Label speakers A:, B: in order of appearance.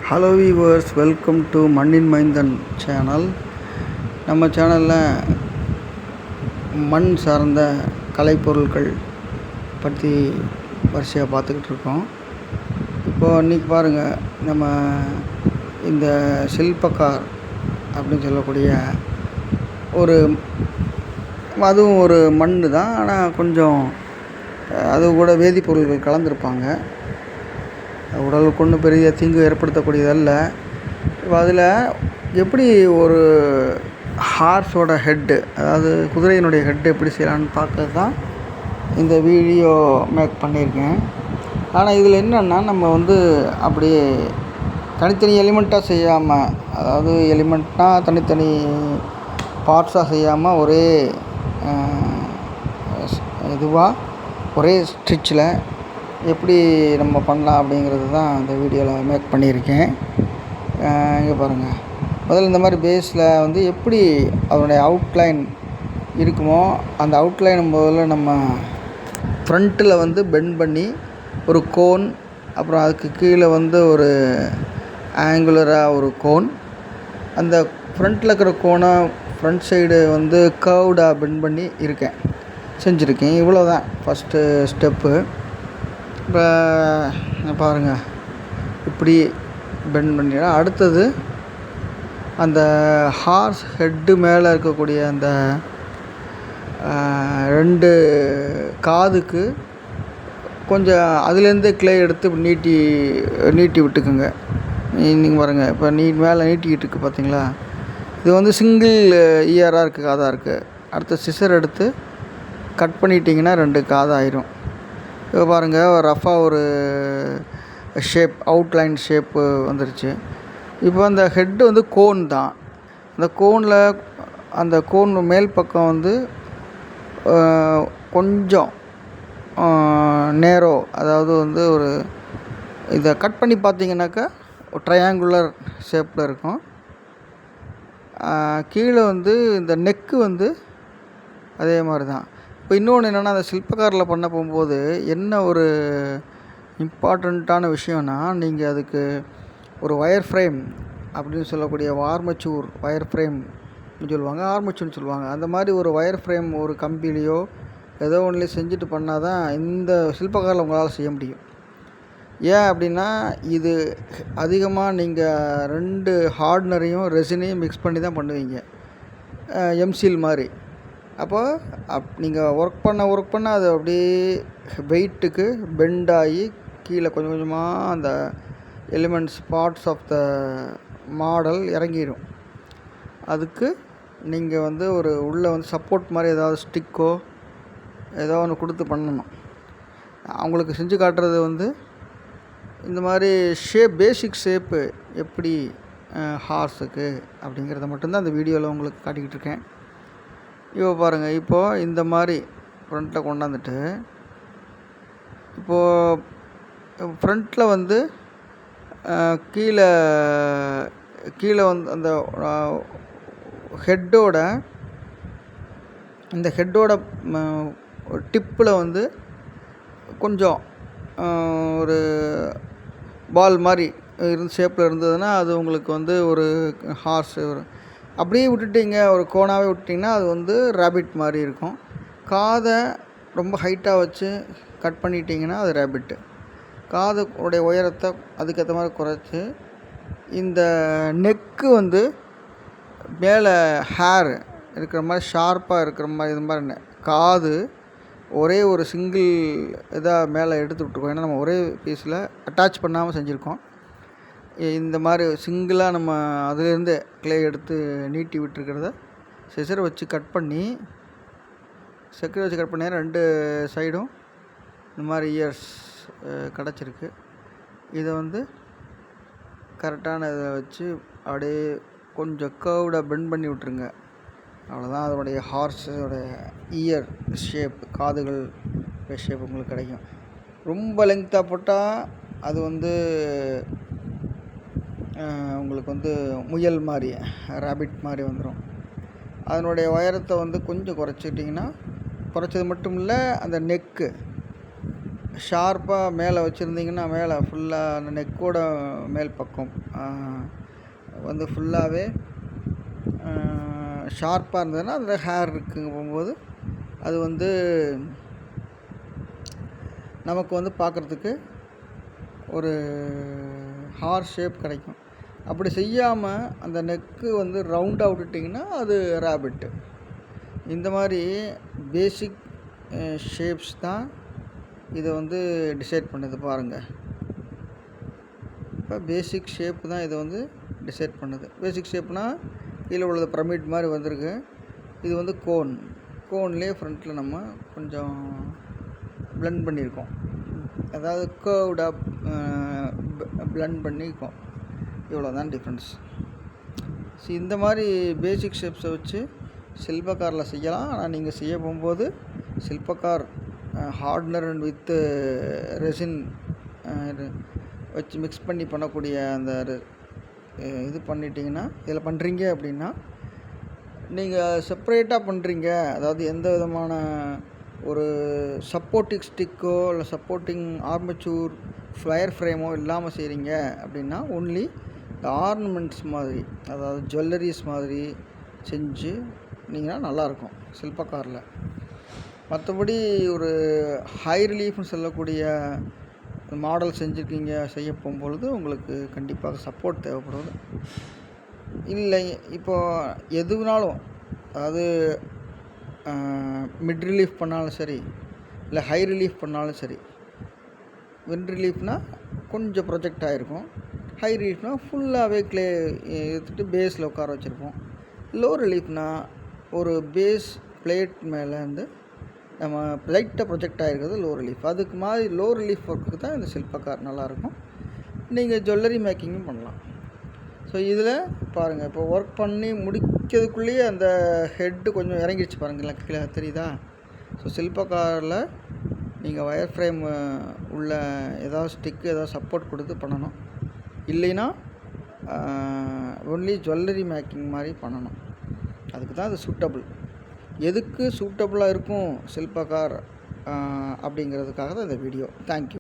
A: Hello viewers, welcome to மண்ணின் மைந்தன் channel. நம்ம சேனலில் மண் சார்ந்த கலைப்பொருட்கள் பற்றி வரிசையாக பார்த்துக்கிட்டு இருக்கோம். இப்போது இன்றைக்கி பாருங்கள், நம்ம இந்த சில்பக்கார் அப்படின்னு சொல்லக்கூடிய அதுவும் ஒரு மண் தான். ஆனால் கொஞ்சம் அது கூட வேதிப்பொருட்கள் கலந்துருப்பாங்க. உடலுக்கு ஒன்றும் பெரிய தீங்கு ஏற்படுத்தக்கூடியதல்ல. இப்போ அதில் எப்படி ஒரு ஹார்ஸோட ஹெட்டு, அதாவது குதிரையினுடைய ஹெட்டு எப்படி செய்யலான்னு பார்க்கறது தான் இந்த வீடியோ மேக் பண்ணியிருக்கேன். ஆனால் இதில் என்னென்னா, நம்ம அப்படியே தனித்தனி எலிமெண்ட்டாக செய்யாமல், அதாவது எலிமெண்ட்னால் தனித்தனி பார்ட்ஸாக செய்யாமல் ஒரே ஒரே ஸ்டிச்சில் எப்படி நம்ம பண்ணலாம் அப்படிங்கிறது தான் இந்த வீடியோவில் மேக் பண்ணியிருக்கேன். இங்கே பாருங்கள், முதல்ல இந்த மாதிரி பேஸில் எப்படி அதனுடைய அவுட்லைன் இருக்குமோ அந்த அவுட்லைன் முதல்ல நம்ம ஃப்ரண்ட்டில் பெண்ட் பண்ணி ஒரு கோன், அப்புறம் அதுக்கு கீழே ஒரு ஆங்குலராக ஒரு கோன், அந்த ஃப்ரண்ட்டில் இருக்கிற கோனை ஃப்ரண்ட் சைடு கர்வ்டாக பெண்ட் பண்ணி செஞ்சுருக்கேன். இவ்வளோ தான் ஃபஸ்ட்டு ஸ்டெப்பு. இப்போ பாருங்கள், இப்படி பெண்ட் பண்ணிடா. அடுத்தது அந்த ஹார்ஸ் ஹெட்டு மேலே இருக்கக்கூடிய அந்த 2 காதுக்கு கொஞ்சம் அதுலேருந்து கிளே எடுத்து நீட்டி விட்டுக்குங்க. நீங்கள் பாருங்கள், இப்போ மேலே நீட்டிக்கிட்டு இருக்குது பார்த்தீங்களா? இது சிங்கிள் இயராக இருக்குது, காதாக இருக்குது. அடுத்த சிசர் எடுத்து கட் பண்ணிட்டிங்கன்னா 2 காதாயிரும். இப்போ பாருங்கள், ரஃபாக ஒரு ஷேப், அவுட்லைன் ஷேப்பு வந்துருச்சு. இப்போ அந்த ஹெட்டு கோன் தான். அந்த கோனில் அந்த கோன் மேல் பக்கம் கொஞ்சம் நேரோ, அதாவது ஒரு இதை கட் பண்ணி பார்த்தீங்கன்னாக்கா ட்ரையாங்குலர் ஷேப்பில் இருக்கும். கீழே இந்த நெக்கு அதே மாதிரி தான். இப்போ இன்னொன்று என்னென்னா, அந்த சில்பக்காரில் பண்ண போகும்போது என்ன ஒரு இம்பார்ட்டண்ட்டான விஷயம்னா, நீங்கள் அதுக்கு ஒரு ஒயர் ஃப்ரேம் அப்படின்னு சொல்லக்கூடிய ஆர்மச்சூர் ஒயர் ஃப்ரேம் சொல்லுவாங்க, ஆர்மச்சூர்னு சொல்லுவாங்க. அந்த மாதிரி ஒரு ஒயர் ஃப்ரேம் ஒரு கம்பிலேயோ ஏதோ ஒன்றுலேயும் செஞ்சுட்டு பண்ணால் தான் இந்த சில்பக்காரில் உங்களால் செய்ய முடியும். ஏன் அப்படின்னா, இது அதிகமாக நீங்கள் 2 ஹார்ட்னரையும் ரெசினையும் மிக்ஸ் பண்ணி தான் பண்ணுவீங்க, எம்சில் மாதிரி. அப்போது நீங்கள் ஒர்க் பண்ண அது அப்படியே வெயிட்டுக்கு பெண்ட் ஆகி கீழே கொஞ்சம் கொஞ்சமாக அந்த elements parts of the model இறங்கிடும். அதுக்கு நீங்கள் ஒரு உள்ளே சப்போர்ட் மாதிரி ஏதாவது ஸ்டிக்கோ ஏதோ ஒன்று கொடுத்து பண்ணணும். அவங்களுக்கு செஞ்சு காட்டுறது இந்த மாதிரி பேசிக் ஷேப்பு எப்படி ஹார்ஸுக்கு அப்படிங்கிறத மட்டும்தான் இந்த வீடியோவில் உங்களுக்கு காட்டிக்கிட்டு இருக்கேன். இப்போ பாருங்கள், இப்போது இந்த மாதிரி ஃப்ரண்ட்டில் கொண்டாந்துட்டு, இப்போது ஃப்ரண்ட்டில் கீழே அந்த ஹெட்டோட டிப்பில் கொஞ்சம் ஒரு பால் மாதிரி ஷேப்பில் இருந்ததுன்னா அது உங்களுக்கு ஒரு ஹார்ஸ் அப்படியே விட்டுட்டிங்க, ஒரு கோனாகவே விட்டிங்கன்னா அது ரேபிட் மாதிரி இருக்கும். காதை ரொம்ப ஹைட்டாக வச்சு கட் பண்ணிட்டிங்கன்னா அது ரேபிட்டு. காது உடைய உயரத்தை அதுக்கேற்ற மாதிரி குறைச்சி, இந்த நெக்கு மேலே ஹேர் இருக்கிற மாதிரி ஷார்ப்பாக இருக்கிற மாதிரி, இது மாதிரி காது ஒரே ஒரு சிங்கிள் இதாக மேலே எடுத்து விட்ருக்கோம். ஏன்னா நம்ம ஒரே பீஸில் அட்டாச் பண்ணாமல் செஞ்சுருக்கோம். இந்த மாதிரி சிங்கிளாக நம்ம அதுலேருந்து கிளே எடுத்து நீட்டி விட்டுருக்கிறத சிசரை வச்சு கட் பண்ணி 2 சைடும் இந்த மாதிரி இயர்ஸ் கிடச்சிருக்கு. இதை கரெக்டான இதை வச்சு அப்படியே கொஞ்சம் கர்வ்டாக பெண்ட் பண்ணி விட்ருங்க. அவ்வளோதான், அதனுடைய ஹார்ஸோட இயர் ஷேப், காதுகள் ஷேப் உங்களுக்கு கிடைக்கும். ரொம்ப லெங்க்த்தாக போட்டால் அது உங்களுக்கு முயல் மாதிரி, ரேபிட் மாதிரி வந்துடும். அதனுடைய உயரத்தை கொஞ்சம் குறைச்சிட்டிங்கன்னா, குறைச்சது மட்டும் இல்லை, அந்த நெக்கு ஷார்ப்பாக மேலே வச்சுருந்தீங்கன்னா மேலே ஃபுல்லாக அந்த நெக்கோட மேல் பக்கம் வந்து ஃபுல்லாகவே ஷார்ப்பாக இருந்ததுன்னா அந்த ஹேர் இருக்குங்க போகும்போது அது வந்து நமக்கு வந்து பார்க்குறதுக்கு ஒரு ஹார்ஸ் ஷேப் கிடைக்கும். அப்படி செய்யாமல் அந்த நெக்கு வந்து ரவுண்டாக விட்டுட்டிங்கன்னா அது ரேபிட்டு. இந்த மாதிரி பேசிக் ஷேப்ஸ் தான் இதை வந்து டிசைட் பண்ணுது பாருங்கள். இப்போ பேசிக் ஷேப் தான் இதை வந்து டிசைட் பண்ணுது. பேசிக் ஷேப்னால் கீழே உள்ளது பிரமிட் மாதிரி வந்திருக்கு. இது வந்து கோன்லேயே ஃப்ரண்ட்டில் நம்ம கொஞ்சம் பிளெண்ட் பண்ணியிருக்கோம். அதாவது கர்வ்டாக பிளெண்ட் பண்ணியிருக்கோம். இவ்வளோ தான் டிஃப்ரென்ஸ். ஸோ இந்த மாதிரி பேசிக் ஷேப்ஸை வச்சு சில்பக்காரில் செய்யலாம். ஆனால் நீங்கள் செய்ய போகும்போது சில்பக்கார் ஹார்ட்னர் அண்ட் வித்து ரெசின் வச்சு மிக்ஸ் பண்ணி பண்ணக்கூடிய அந்த இது பண்ணிட்டீங்கன்னா, இதில் பண்ணுறீங்க அப்படின்னா நீங்கள் செப்பரேட்டாக பண்ணுறீங்க, அதாவது எந்த விதமான ஒரு சப்போர்ட்டிங் ஸ்டிக்கோ இல்லை சப்போர்ட்டிங் ஆர்மச்சூர் ஃப்ளையர் ஃப்ரேமோ இல்லாமல் செய்கிறீங்க அப்படின்னா ஒன்லி இந்த ஆர்னமெண்ட்ஸ் மாதிரி, அதாவது ஜுவல்லரிஸ் மாதிரி செஞ்சிங்கன்னா நல்லாயிருக்கும் சில்பக்காரில். மற்றபடி ஒரு ஹை ரிலீஃப்னு சொல்லக்கூடிய மாடல் செய்ய போகும்பொழுது உங்களுக்கு கண்டிப்பாக சப்போர்ட் தேவைப்படுது. இல்லை இப்போது எதுனாலும், அதாவது மிட் ரிலீஃப் பண்ணாலும் சரி, இல்லை ஹை ரிலீஃப் பண்ணாலும் சரி. மிட் ரிலீஃப்னால் கொஞ்சம் ப்ரொஜெக்ட் ஆகிருக்கும். ஹை ரிலீஃப்னால் ஃபுல்லாகவே க்ளே எடுத்துகிட்டு பேஸில் உட்கார வச்சுருப்போம். லோ ரிலீஃப்னால் ஒரு பேஸ் பிளேட் மேலே வந்து நம்ம லைட்டாக ப்ரொஜெக்ட் ஆகிருக்கிறது லோ ரிலீஃப். அதுக்கு மாதிரி லோ ரிலீஃப் ஒர்க்குக்கு தான் இந்த சில்பக்கார் நல்லாயிருக்கும். நீங்கள் ஜுவல்லரி மேக்கிங்கும் பண்ணலாம். ஸோ இதில் பாருங்கள், இப்போ ஒர்க் பண்ணி முடிக்கிறதுக்குள்ளேயே அந்த ஹெட்டு கொஞ்சம் இறங்கிடுச்சு பாருங்கள், கீழே தெரியுதா? ஸோ சில்பக்காரில் நீங்கள் ஒயர் ஃப்ரேம் உள்ள ஏதாவது ஸ்டிக்கு ஏதாவது சப்போர்ட் கொடுத்து பண்ணணும். இல்லைன்னா ஒன்லி ஜுவல்லரி மேக்கிங் மாதிரி பண்ணணும். அதுக்கு தான் அது சூட்டபிள். எதுக்கு சூட்டபுளாக இருக்கும் சில்பக்கார் அப்படிங்கிறதுக்காக தான் இந்த வீடியோ. தேங்க்யூ.